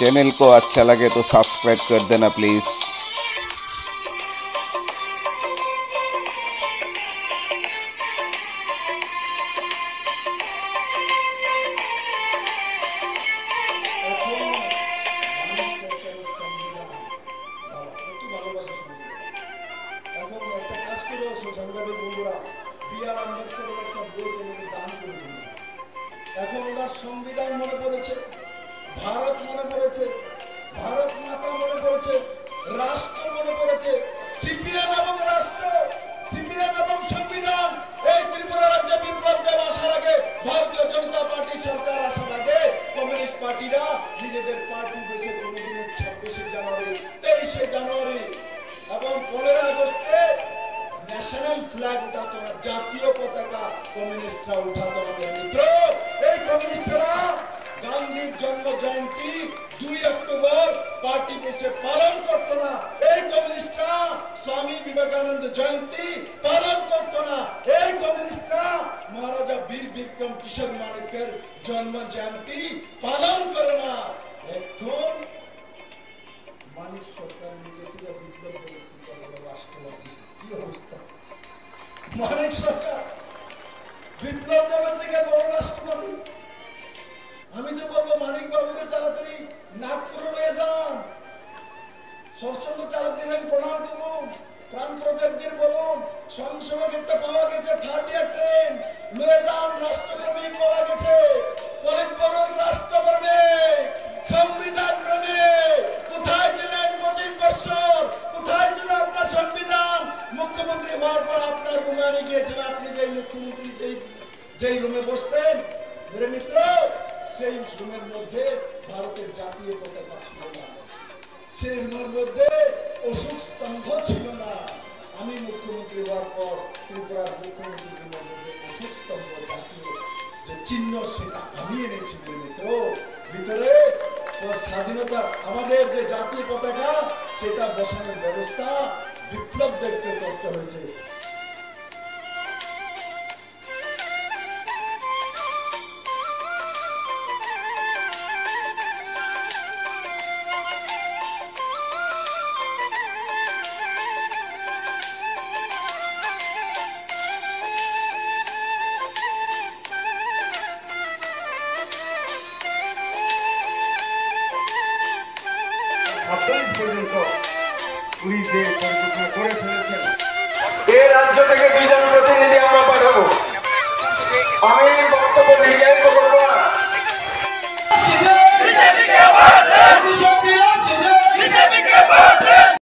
Channel को अच्छा लगे तो सब्सक्राइब कर देना प्लीज़। संविधान मने पड़ेছে, भारत मने पड़ेছে, भारत माता मने पड़ेছে, राष्ट्र मने पड़ेছে, सीपीएम एवं राष्ट्र, सीपीएम एवं संविधान এই ত্রিপুরা রাজ্যে বিপ্লব দেব আসার আগে ভারতীয় জনতা পার্টি সরকার আসার আগে কমিউনিস্ট পার্টিরা নিজেদের পার্টি বেশে কোনদিন 26 জানুয়ারি 23 জানুয়ারি এবং 15 আগস্টে ন্যাশনাল ফ্ল্যাগ উঠাতো না, জাতীয় পতাকা কমিউনিস্টরা উঠাতো না। মিত্র, এই কমিউনিস্টরা গান্ধীর জন্ম জয়ন্তী 2 অক্টোবর পার্টি বেশে পালন করতো না। এই কমিউনিস্টরা স্বামী বিবেকানন্দ জয়ন্তী পালন করতো না। এই কমিউনিস্টরা মহারাজা বীর বিক্রম কিশোর মানিকের জন্ম জয়ন্তী পালন করে না। এখন মানিক সরকার নির্দেশিত বিপ্লব রাষ্ট্রবাদী কি অবস্থা? মানিক সরকার বিপ্লব দেবের থেকে বড় রাষ্ট্রবাদী। আমি তো বলবো মানিক বাবুরে তাড়াতাড়ি নাগপুরে নিয়ে যান। সরসঙ্গ চালকদের আমি প্রণাম করবো, প্রাণ প্রচারদের বলবো স্বয়ংসেবক একটা পাওয়া গেছে, 3rd ইয়ার ট্রেন লয়ে যান। রাষ্ট্রপ্রেমিক পাওয়া গেছে, অনেক বড় রাষ্ট্রপ্রেমিক, সংবিধান প্রেমিক। কোথায় ছিলেন 25 বছর? কোথায় ছিল আপনার সংবিধান? মুখ্যমন্ত্রী হওয়ার পর আপনার রুমে আমি গিয়েছিলাম, আপনি যে মুখ্যমন্ত্রী যেই রুমে বসতেন মেরে মিত্র, সেই রুমের মধ্যে ভারতের জাতীয় পতাকা ছিল না, সেই রুমের মধ্যে অশোক স্তম্ভ ছিল না। আমি মুখ্যমন্ত্রী হওয়ার পর ত্রিপুরার মুখ্যমন্ত্রীর রুমের মধ্যে অশোক স্তম্ভ জাতীয় যে চিহ্ন সেটা আমি এনেছি মেরে মিত্র। ভিতরে স্বাধীনতা আমাদের যে জাতীয় পতাকা সেটা বসানোর ব্যবস্থা বিপ্লবদেরকে করতে হয়েছে। পুলিশ যে পরিকল্পনা করে ফেলেছেন, এই রাজ্য থেকে 2 জন